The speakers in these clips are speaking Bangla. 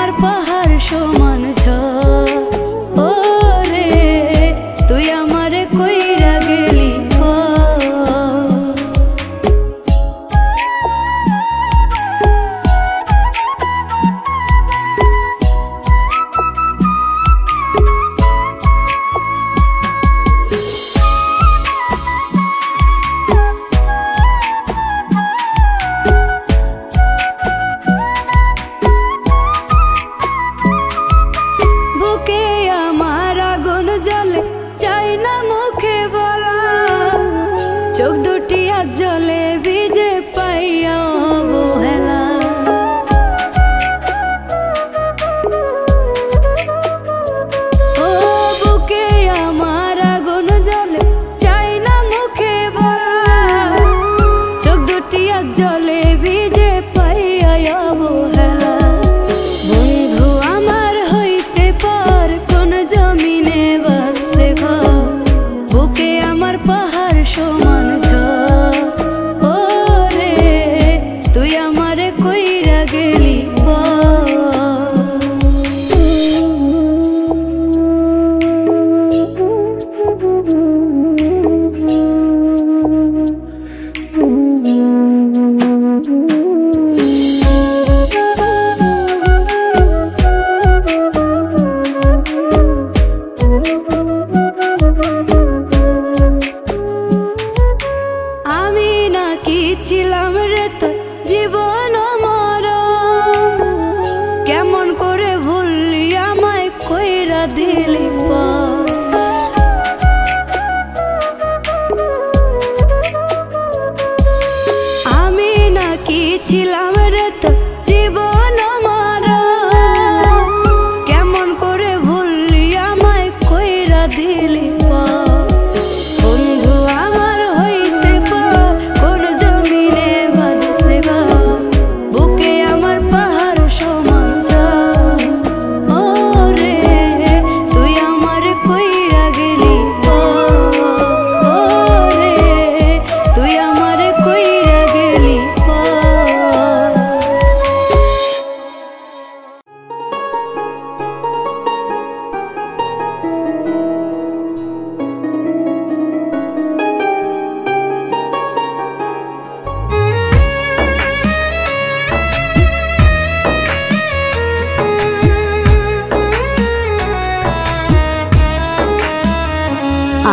আমার পাহাড় সমান ঝড়। ও রে তুই আমারে কইরা গেলি চোখ দুটি আজ জলে ভিজে পাইয়া অবহেলা। ও বুকে আমার আগুন জ্বলে চাই না মুখে বলা, চোখ দুটি আজ জলে ভিজে পাইয়া অবহেলা। বন্ধু আমার হইছে পর কোন জমিনে বাসে ঘর, বুকে আমার পাহাড় সমান ছিলাম রে তোর জীবন মরণ, কেমন করে ভুললি আমায় কইরা দিলি আমি নাকি ছিলাম রে তোর জীবন মরণ, কেমন করে ভুললি আমায় কইরা দিলি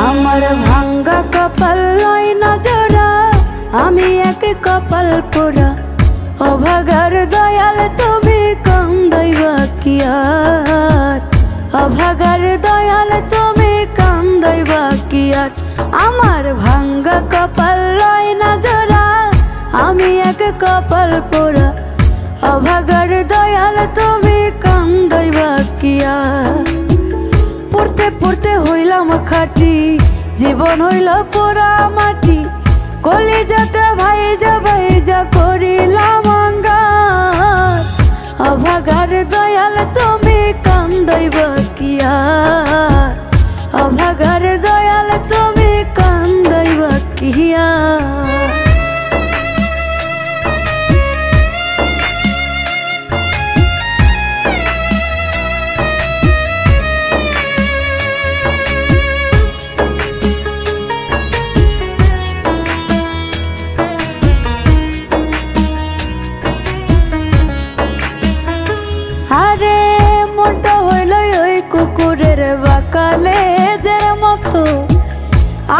আমার ভাঙ্গা কপাল লয় না জোড়া, আমি এক কপাল পোড়া। অভাগার দয়াল তুমি কান্দাইবা কি আর, অভাগার দয়াল তুমি কান্দাইবা কি আর। আমার ভাঙ্গা কপাল লয় না জোড়া, আমি এক কপাল পোড়া। অভাগার দয়াল তুমি কান্দাইবা কি আর। পড়তে পড়তে হইলাম খাটি, জীবন হইল পোড়া মাটি। কলিজাটা ভাইজা ভাইজা করিলাম অঙ্গার। অভাগার দয়াল তুমি কান্দাইবা কি আর, অভাগার দয়াল তুমি কান্দাইবা কি আর। আরে মনটা হইল ওই কুকুরের বাকালে যে মতো,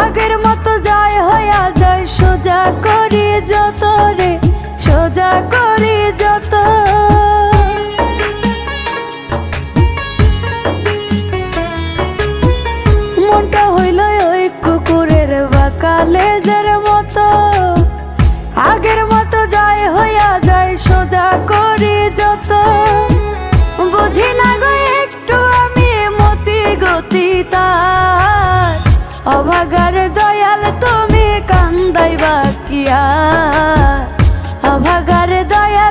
আগের মতো যায় হইয়া যায় সোজা করি যত রে, সোজা করি যত। মনটা হইল ওই কুকুরের বাকালে যে মতো, আগের মতো যায় হইয়া যায় সোজা করি যত। বুঝি না গো একটু আমি মতি গতি তার, অভাগার দয়াল তুমি কান্দাইবা কি আর, অভাগার দয়াল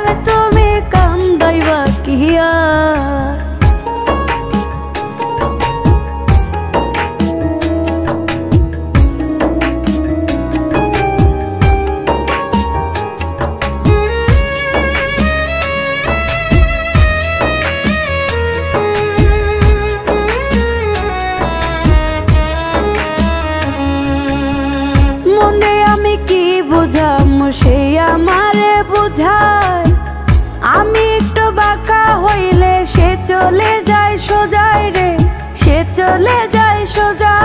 চলে যায় সোজা।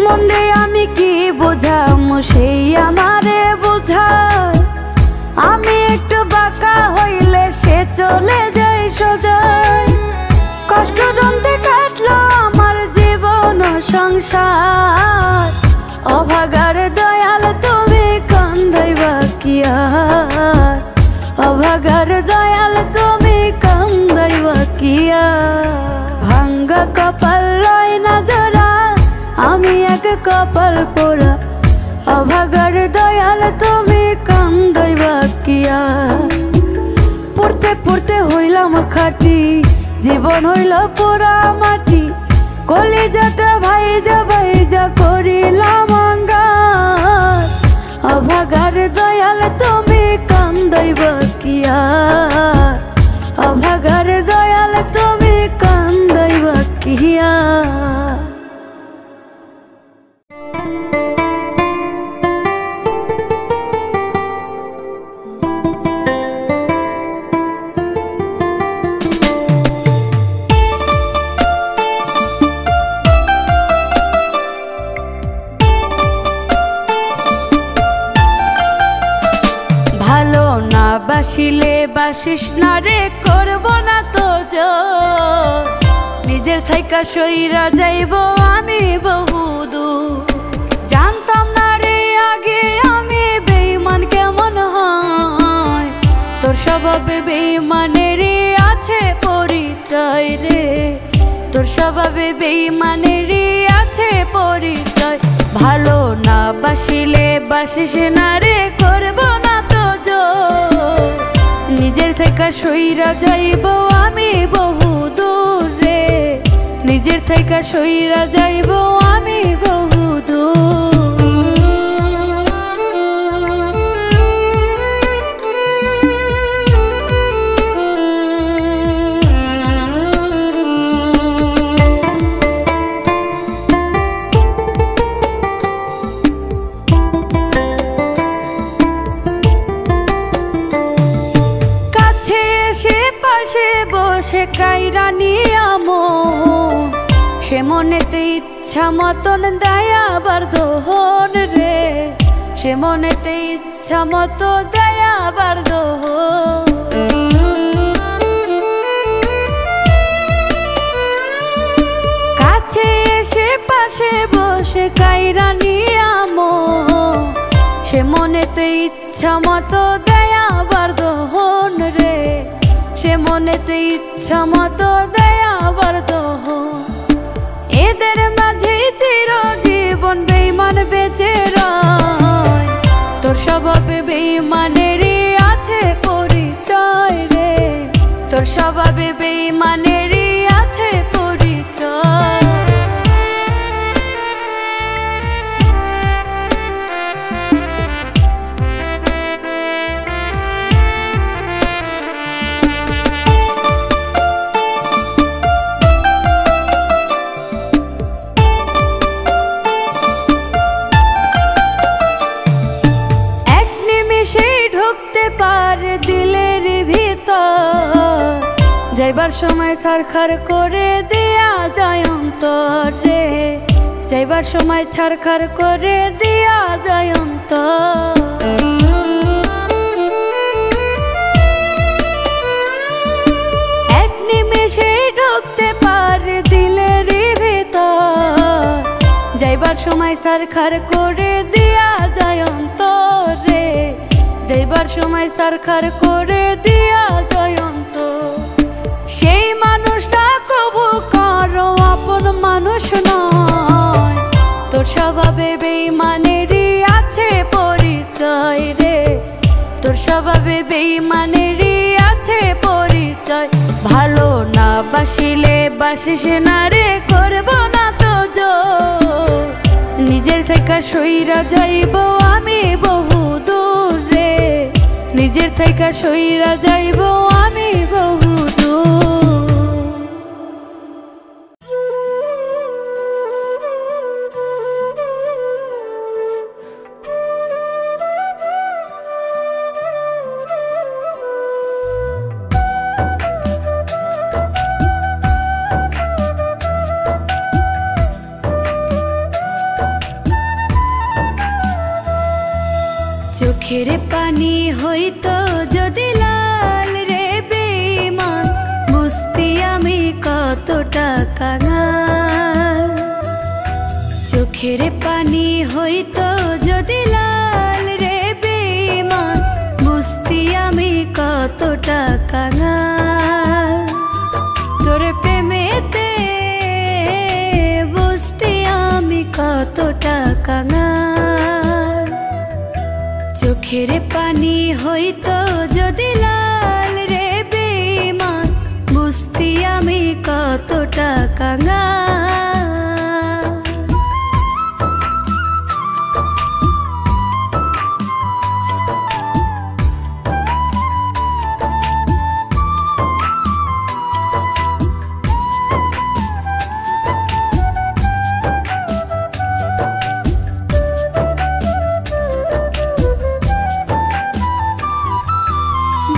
মনে আমি কি বোঝামু সেই আমারে বোঝায়, আমি একটু বাঁকা হইলে সে চলে যায় সোজা। কষ্ট দন্তে কাটলো আমার জীবন সংসার, অভাগার দয়াল তুমি কান্দাইবা কি আর, অভাগার দয়াল তুমি কান্দাইবা কি আর। ভাঙ্গা কপাল লয় না জোড়া, আমি এক কপাল পোড়া, অভাগার দয়াল তুমি কান্দাইবা কি আর। পড়তে পড়তে হইলাম খাটি, জীবন হইল পোড়া মাটি, কলিজাটা ভাইজা ভাইজা করিলাম অঙ্গার। অভাগার দয়াল তুমি কান্দাইবা কি আর, অভাগার দয়াল তুমি কান্দাইবা কি আর। বাসিলে বাসিস না রে, করব না তো জোর, নিজের থাইকা সইরা যাইব আমি বহুদূর। জানতাম না রে আগে আমি বেঈমান কেমন হয়, তোর স্বভাবে বেঈমানেরই আছে পরিচয় রে, তোর স্বভাবে বেঈমানেরই আছে পরিচয়। ভালো না বাসিলে বাসিস না রে, করব না তো জোর, নিজের থেকে সইরা যাইব আমি বহুদূর রে, নিজের থেকে সইরা যাইব আমি বহুদূর। বসে কাইরা নিয়ামো, সে মনেতে ইচ্ছা মতন দেয় আবার দোহন রে, সে মনেতে ইচ্ছা মতো দেয় আবার দোহন। কাছে এসে পাশে বসে কাইরা নিয়ামো, সে মনেতে ইচ্ছা মতো দেয় আবার দোহন রে, সে মনেতে ইচ্ছা মতো দেয় আবার দোহন। এদের মাঝে চিরজীবন বেঈমান বেঁচে রয়, তোর স্বভাবে বেঈমানেরই আছে পরিচয় রে, তোর স্বভাবে বেঈমানেরই আছে পরিচয়। দিলের ভিতর যাইবার সময় ছারখার করে দিয়া যায় অন্তর রে, যাইবার সময় ছারখার করে দিয়া যায় অন্তর। এক নিমেষে ঢুকতে পারে দিলের ভিতর, যাইবার সময় ছারখার করে দিয়া যায় অন্তর রে, যাইবার সময় ছারখার করে দিয়া যায় অন্তর। সেই মানুষটা কবু কারো আপন মানুষ নয়, তোর স্বভাবে বেঈমানেরই আছে পরিচয় রে, তোর স্বভাবে বেঈমানেরই আছে পরিচয়। ভালো না বাসিলে বাসিস না রে, করব না তো জোর, নিজের থেকে সইরা যাইব আমি বহুদূর রে, নিজের থেকে সইরা যাইব আমি বহুদূর। চোখের পানি হইতো যদি লাল রে বেঈমান, বুঝতি আমি কতটা কাঙাল। চোখের পানি হইতো যদি লাল রে বেঈমান, বুঝতি আমি কতটা কাঙাল। তোর প্রেমেতে বুঝতি আমি কতটা কাঙাল। চোখের পানি হইতো যদি লাল রে বেঈমান, বুঝতি আমি কতটা কাঙাল।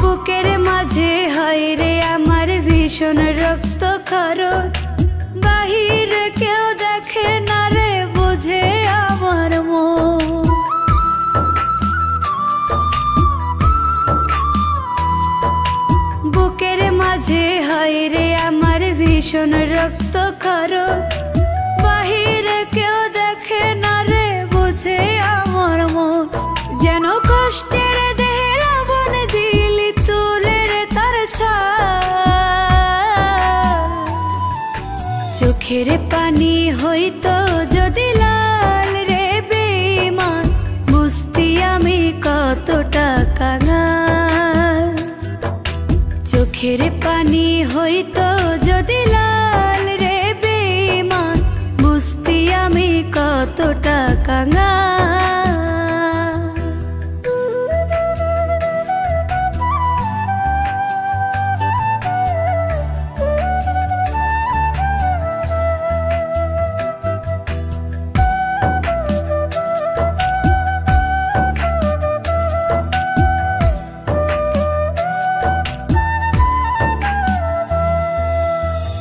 বুকের মাঝে হয় রে আমার ভীষণ রক্ত ক্ষরণ, বাহিরে কেউ দেখে না রে বুঝে আমার মন। বুকের মাঝে হয় রে আমার ভীষণ রক্ত ক্ষরণ, বাহিরে কেউ দেখে না রে বুঝে আমার মন। যেন কষ্টের দেহে লবণ দিলি তুলে রে তার ছাল। চোখের পানি হইতো যদি লাল রে বেঈমান, বুঝতি আমি কতটা কাঙাল। চোখের পানি হইতো যদি লাল রে বেঈমান, বুঝতি আমি কতটা কাঙাল।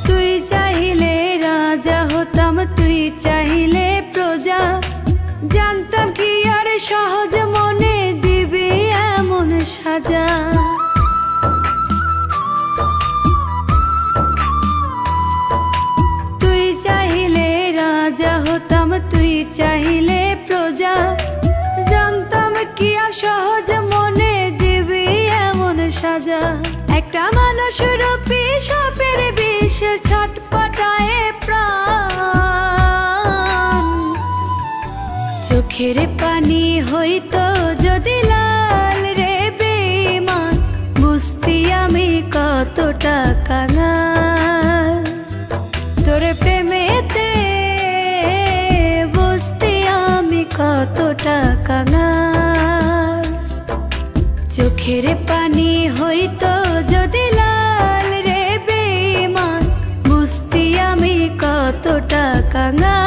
তুই চাইলে রাজা হতাম, তুই চাইলে প্রজা, জানতাম কি আর সহজ মনে দিবি এমন সাজা। তুই চাইলে রাজা হতাম, তুই চাইলে প্রজা, জানতাম কি আর সহজ মনে দিবি এমন সাজা। একটা মানুষ রূপী সাপের বিষ ছটপটায় প্রাণ। চোখের পানি হইতো যদি লাল রে বেঈমান, বুঝতি আমি কতটা কাঙাল। তোর প্রেমেতে বুঝতি আমি কতটা কাঙাল। চোখের পানি হইতো যদি লাল রে বেঈমান, বুঝতি আমি কতটা কাঙাল।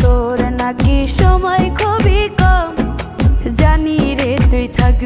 তোর নাকি সময় খুবই কম, জানি রে তুই থাক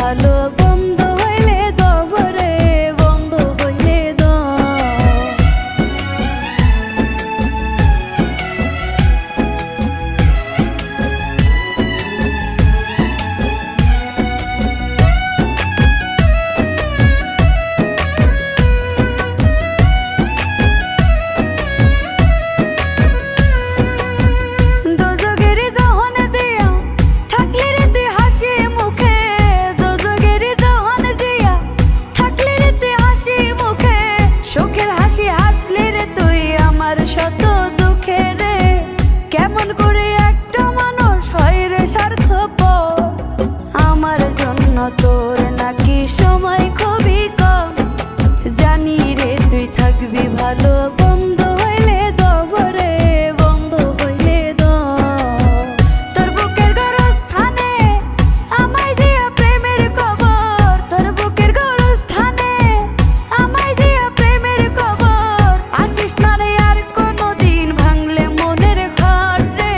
ভালো বন্ধ হইলে দবরে বন্ধ হইলে দ তোর নাকি সময় খুবই কম জানি রে তুই থাকবি ভালো বন্ধ হইলে দবরে বন্ধ হইলে দ তোর বুকের গরস্থানে আমায় দিয়া প্রেমের কবর তোর বুকের গরস্থানে আমায় দিয়া প্রেমের কবর আসিস না রে আর কোনোদিন ভাঙলে মনের ঘর রে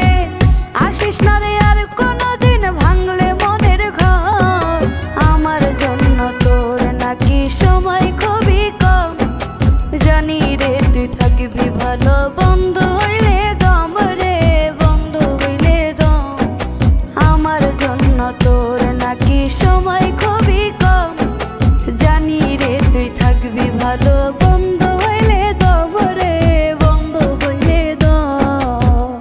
আসিস না রে আর কোনোদিন ভাঙলে মনের ঘর আমার জন্য তোর নাকি সময় খুবই কম জানি রে তুই থাকবি ভালো বন্ধ হইলে দম রে বন্ধ হইলে দম আমার জন্য তোর নাকি সময় খুবই কম জানি রে তুই থাকবি ভালো বন্ধ হইলে দম রে বন্ধ হইলে দম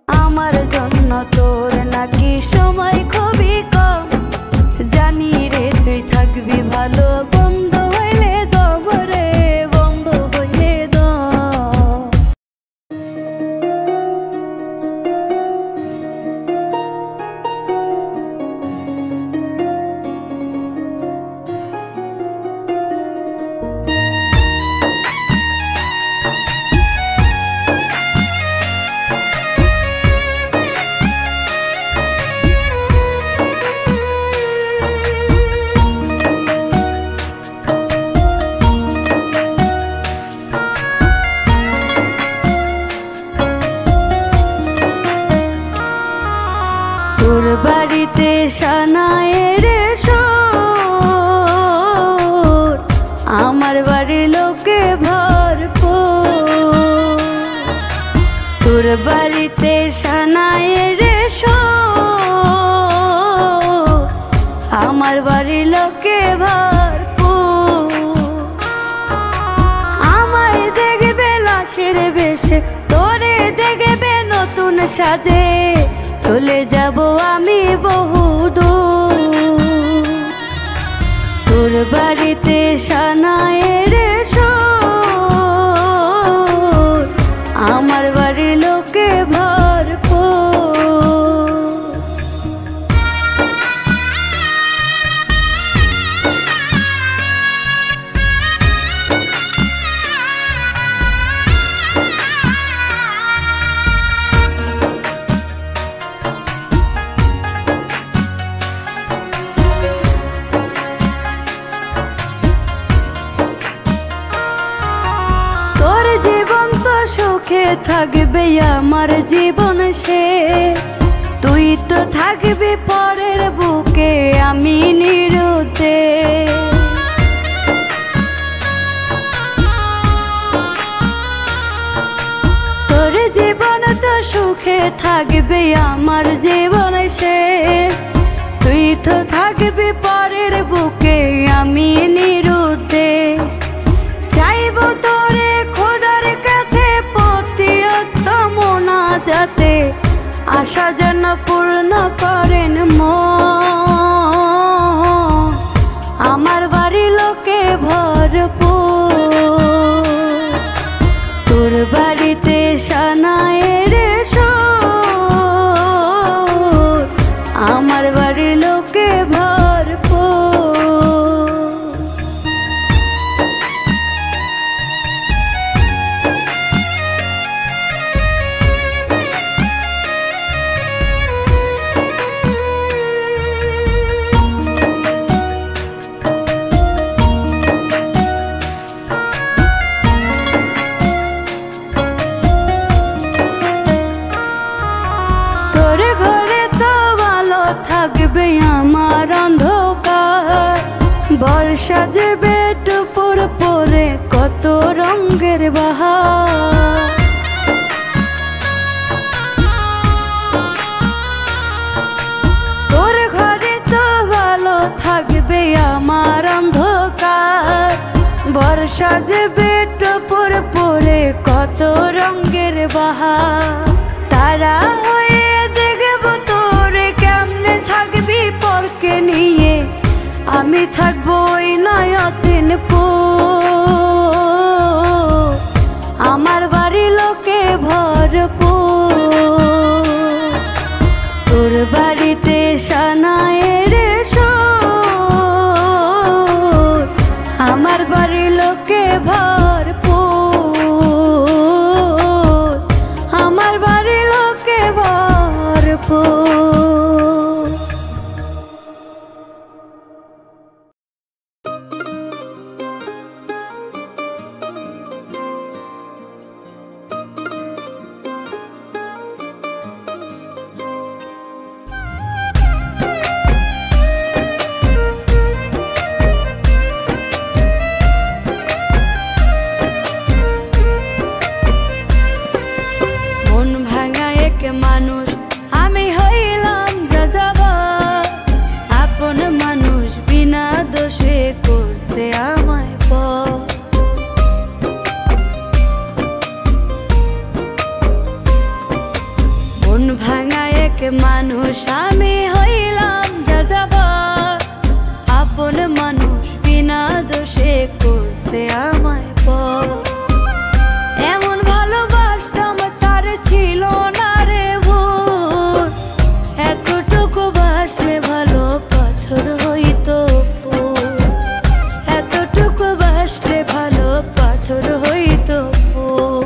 আমার জন্য তোর নাকি সময় খুবই কম জানি রে তুই থাকবি ভালো বন্ধ হইলে দবরে বন্ধ হইলে দ তোর বাড়িতে সানায়ের সুর আমার বাড়ির লোকে ভরপুর তোর বাড়িতে সানায়ের সুর আমার বাড়ির লোকে ভরপুর আমায় দেখবে লাশের বেশে তোরে দেখবে নতুন সাজে চলে যাব আমি বহুদূর তোর বাড়িতে সানায়ের সুর আমার বাড়ির লোকে ভরপুর সুখে থাকবে আমার জীবন সে তুই তো থাকবি পরের বুকে আমি নিরুতে তোর জীবন তো সুখে থাকবে আমার জীবন সে তুই তো থাকবি পরের বুকে আমি নিরুতে চাইব তোরে খোদার কাছে পতিয়ত মোনাজাতে আশা যেন পূর্ণ করেন মন আমার বাড়ির লোকে ভরপুর তোর বাড়িতে সানায়ের সুর আমার বাড়ির লোকে ভরপুর সাজবে টুপুর পরে কত রঙের বাহার। তোর ঘরে তো ভালো থাকবে আমার অন্ধকার, বর্ষা সাজবে টুপুর পরে কত রঙের বাহার। তারা হয়ে দেখবো তোরে কেমনে থাকবি পরকে নিয়ে, আমি থাকবো ওই নয়ন পুর, আমার বাড়ি লোকে ভরপুর। তোর বাড়িতে সানায়ের সুর, আমার বাড়ি লোকে ভরপুর, আমার বাড়ি লোকে ভরপুর। মানুষ আমি হইলাম যাযাবর, আপন মানুষ বিনা দোষে করছে আমায় পর। মন ভাঙা এক মানুষ আমি হইলাম যাযাবর, আপন মানুষ বিনা দোষে করছে আমায় পর। এমন ভালোবাসতাম তার ছিল না রে ভুল, এতটুকু বাসলে ভালো পাথর হইতো ফুল, এতটুকু বাসলে ভালো পাথর হইতো ফুল।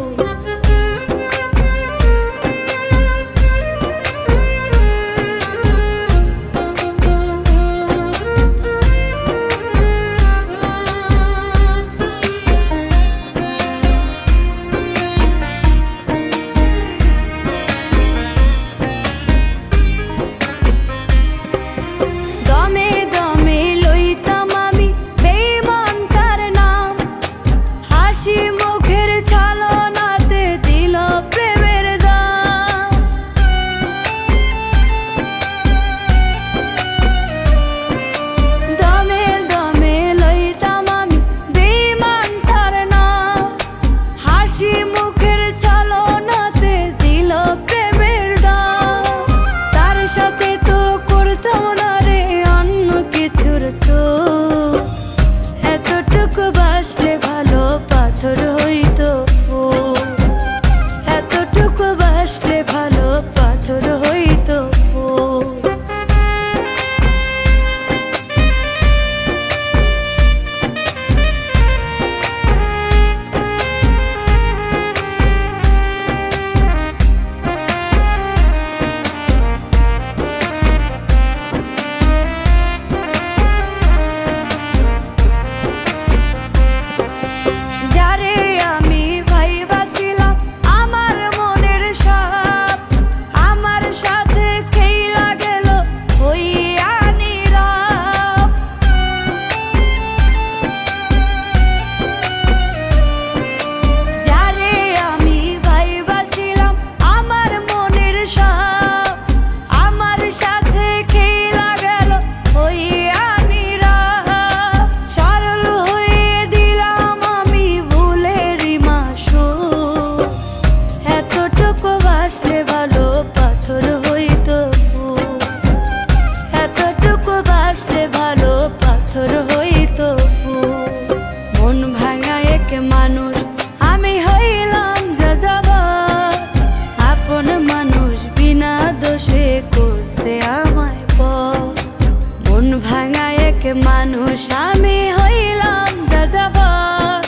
মানুষ আমি হইলাম যাযাবর,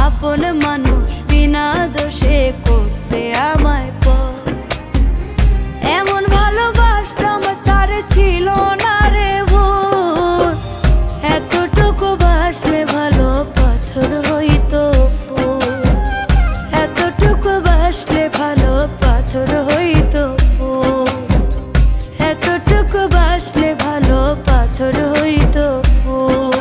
আপন মানুষ বিনা দোষে করছে আমায় পর। এমন ভালোবাসতাম তার ছিল না রে ভুল, এতটুকু বাসলে ভালো পাথর হইতো ফুল, এতটুকু বাসলে ভালো পাথর হইতো ফুল, এতটুকু বাসলে ভালো পাথর হইতো ফুল।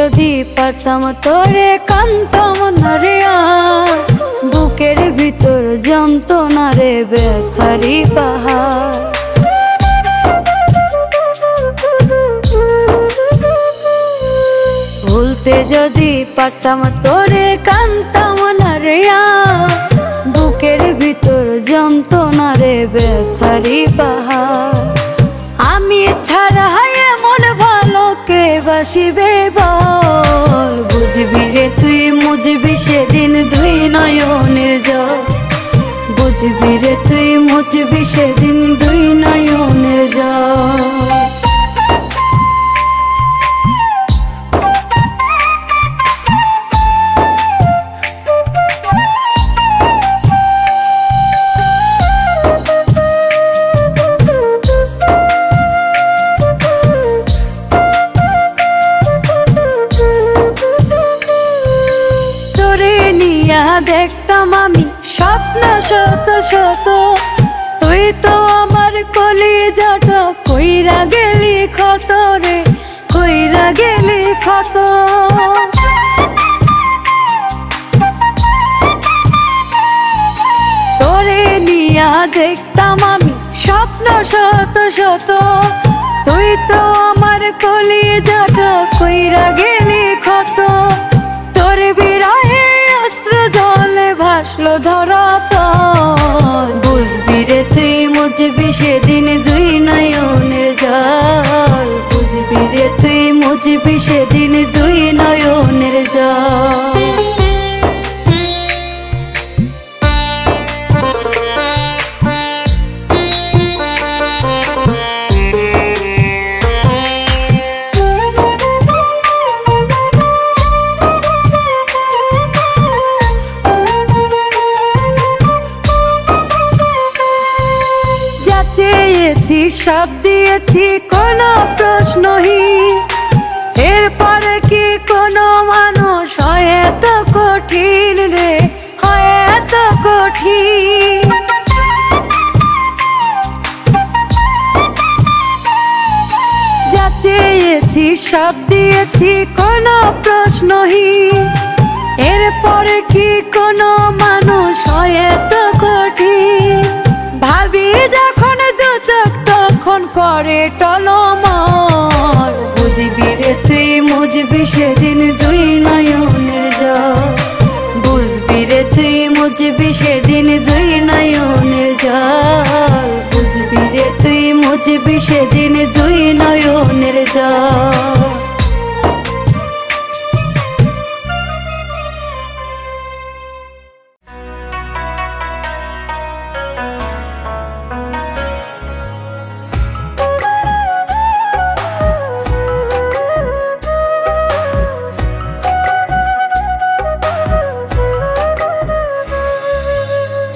যদি পারতাম তোরে কানতাম না রে বুকের ভিতর যন্ত্রণা রে ব্যথারি পাহাড়। ভুলতে যদি পারতাম তোরে কানতাম না রে বুকের ভিতর যন্ত্রণা রে ব্যথারি পাহাড়। আমি ছাড়া এমন ভালো কে বাসিবে বল, বুঝবি রে তুই মুঝবি সেদিন দুই নয়নের জল, বুঝবি রে তুই মুঝবি সেদিন দুই নয়নের জল। দেখতাম আমি স্বপ্ন শত শত, তুই তো আমার কলিজাটা কইরা গেলি ক্ষত রে, কইরা গেলি ক্ষত। তোরে নিয়া দেখতাম আমি স্বপ্ন শত শত, তুই তো আমার কলিজাটা কইরা গেলি ক্ষত। তোর বিরহে জলে ভাসলো ধরা পর, বুঝবি রে তুই মুঝবি সেদিন দুই নয়নের জল, বুঝবি রে তুই মুঝবি সেদিন দুই নয়নের জল। সব দিয়েছি কোনো প্রশ্নহীন, এরপরে কি কোনো মানুষ হয় এত কঠিন রে, হয় এত কঠিন। যা চেয়েছি সব দিয়েছি কোনো প্রশ্নহীন, এরপরে কি কোনো মানুষ হয় এত কঠিন। ভাবি যখন দু চোখ তখন করে টলমল, বুঝবি রে তুই মুঝবি সেদিন দুই নয়নের জল, বুঝবি রে তুই মুঝবি সেদিন দুই নয়নের জল, বুঝবি রে তুই মুঝবি সেদিন দুই নয়নের জল।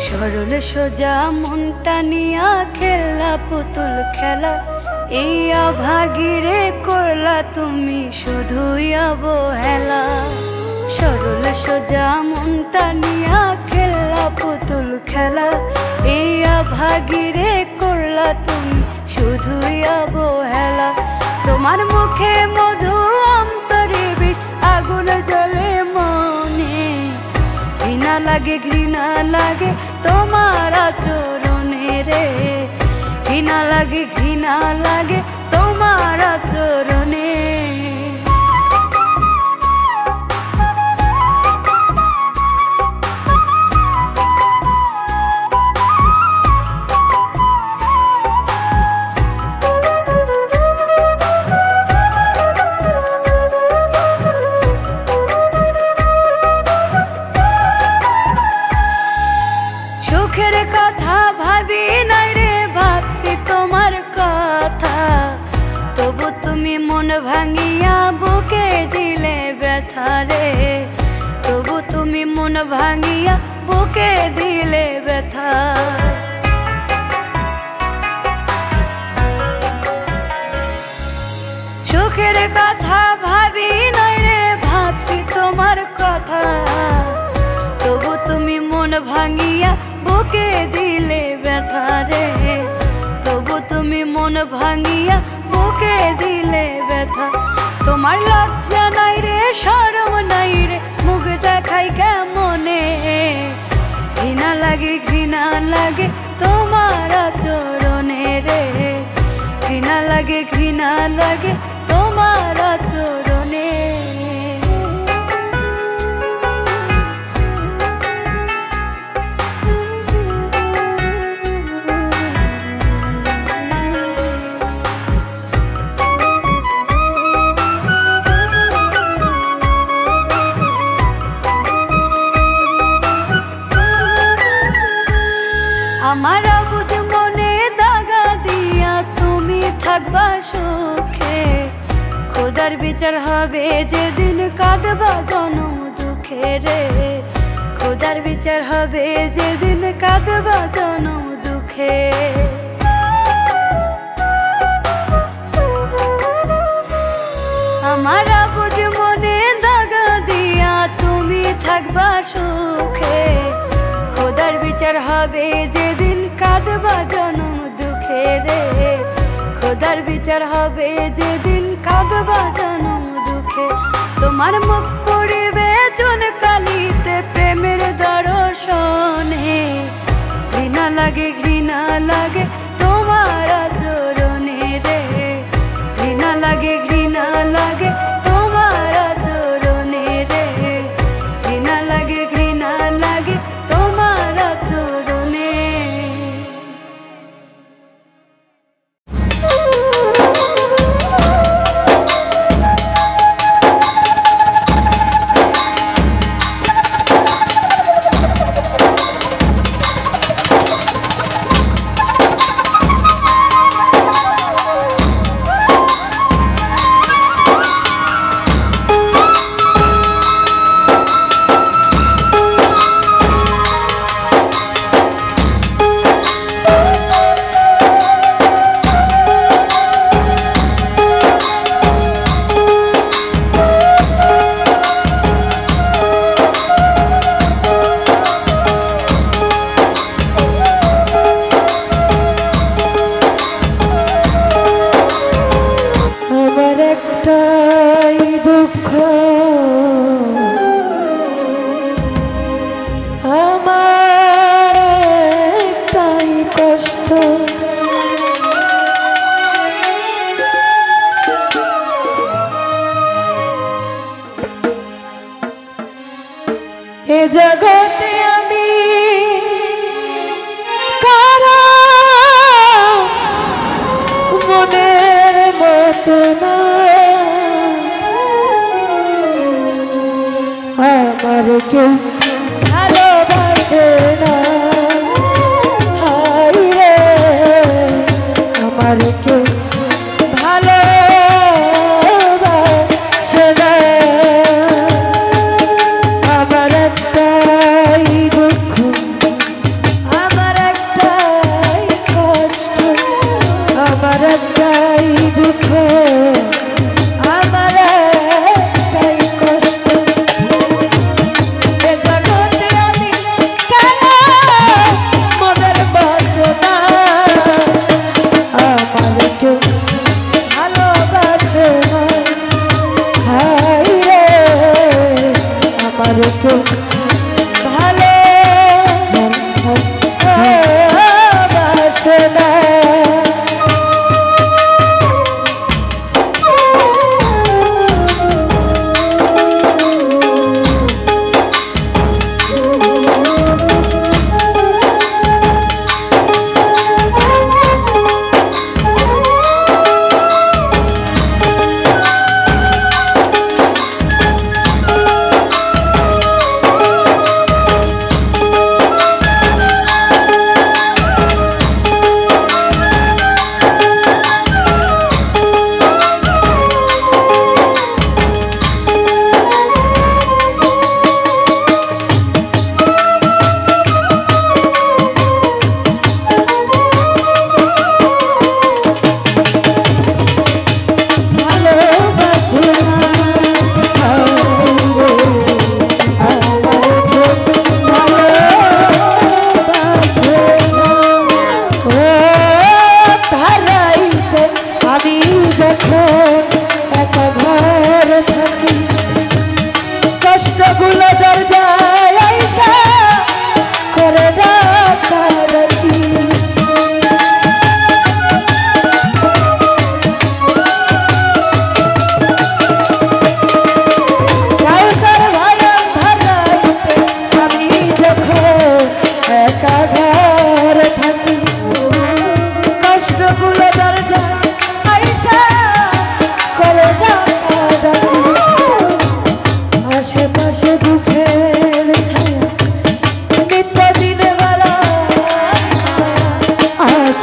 সরল সোজা মনটা নিয়া খেলা পুতুল খেলা, এই অভাগীরে করলা তুমি শুধুই অবহেলা। সরল সোজা মনটা নিয়া খেলা পুতুল খেলা, এই অভাগীরে করলা তুমি শুধুই অবহেলা। তোমার মুখে মধু অন্তরে বিষ আগুন জ্বলে মনে, ঘৃণা লাগে ঘৃণা লাগে তোমার আচরণে রে, ঘৃণা লাগে ঘৃণা লাগে তোমার আচরণে। সুখের কথা ভাবি নাই রে, ভাবছি তোমার কথা, তবু তুমি মন ভাঙিয়া বুকে দিলে ব্যথা রে, তবু তুমি মন ভাঙিয়া বুকে দিলে ব্যথা। সুখের কথা ভাবি নাই রে, ভাবছি তোমার কথা, তবু তুমি মন ভাঙিয়া বুকে দিলে ব্যথা রে, তবু তুমি মন ভাঙিয়া বুকে দিলে ব্যথা। তোমার লজ্জা নাই রে শরম নাই রে মুখ দেখাই কেমনে ঘৃণা লাগে তোমার আচরণে রে ঘৃণা লাগে তোমার আচরণে আমার বুঝ মনে দাগা দিয়া তুমি থাকবা সুখে খোদার বিচার হবে যেদিন কাঁদবা জনম দুঃখে রে খোদার বিচার হবে যেদিন কাঁদবা জনম দুঃখে আমার বুঝ মনে দাগা দিয়া তুমি থাকবা সুখে খোদার বিচার হবে যেদিন কাঁদবা জনম দুঃখে রে খোদার বিচার হবে যেদিন কাঁদবা জনম দুঃখে তোমার মুখ পড়িবে চুন কালিতে প্রেমের দর্শনে ঘৃণা লাগে তোমার আচরণে রে ঘৃণা লাগে তোমার আচরণে রে ঘৃণা লাগে তোমার আচরণে এ জগতে আমি কারো মনের মতো না আমার কেউ ভালোবাসে না হাই রে আমার কেউ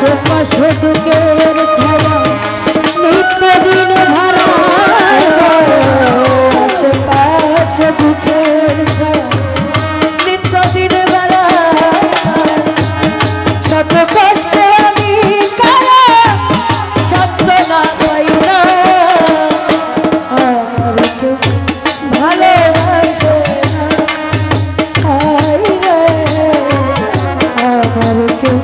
আশেপাশে দুঃখের ছায়া নিত্যদিন ভরা আশেপাশে দুঃখের ছায়া নিত্যদিন ভরা শত কষ্টে আমি কারা সত্য না পাই না আমার কেউ ভালোবাসে না আই রে আমার কেউ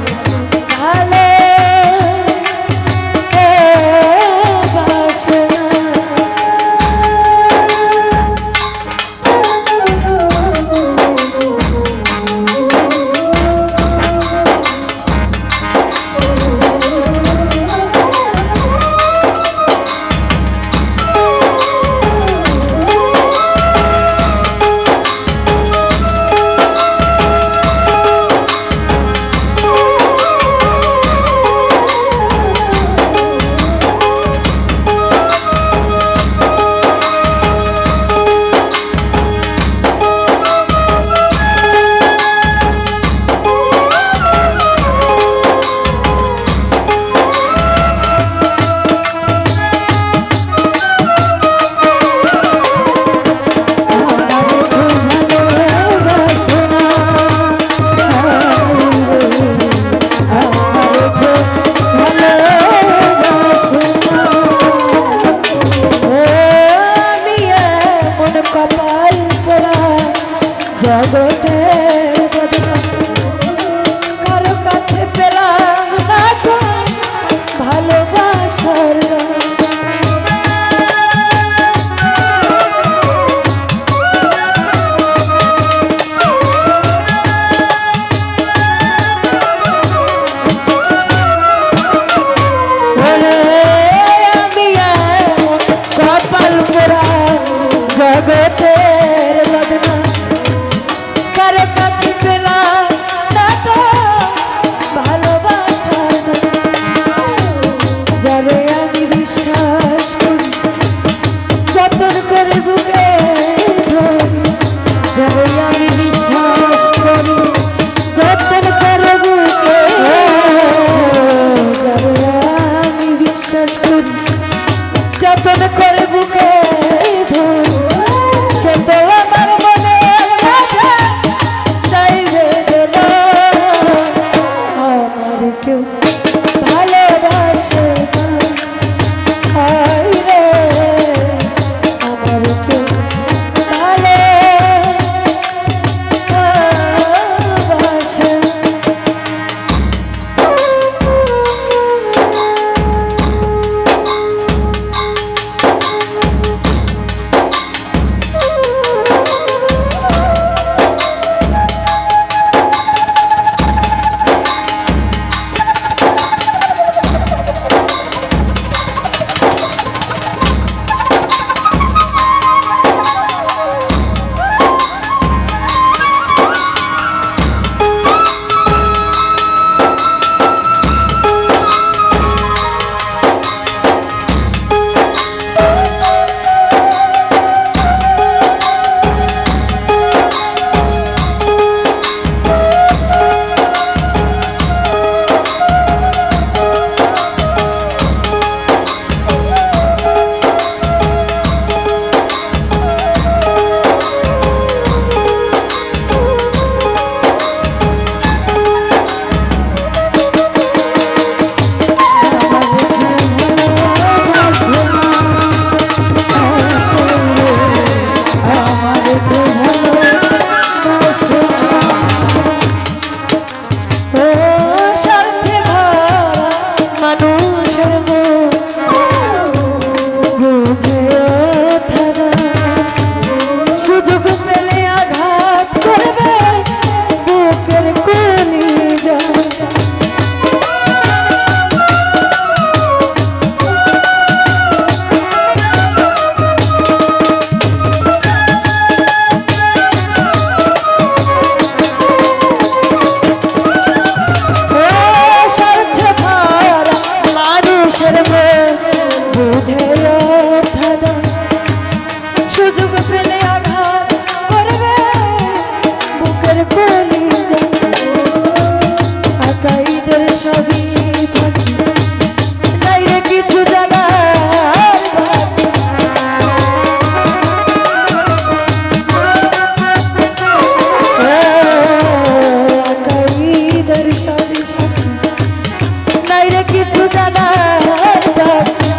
কিছু জানার বাকি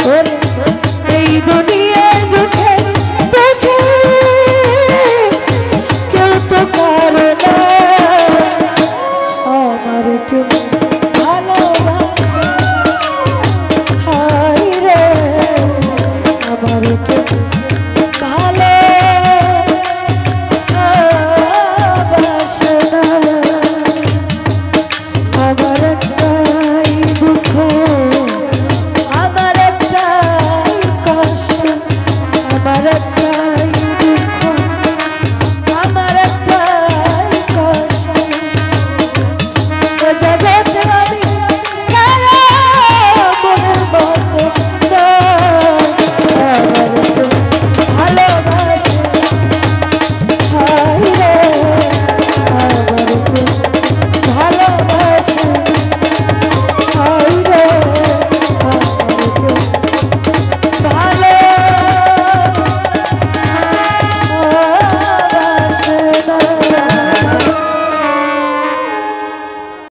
ওরে এই দুনিয়ার দুঃখে দেখে কেউ তো কারো না আমার কেউ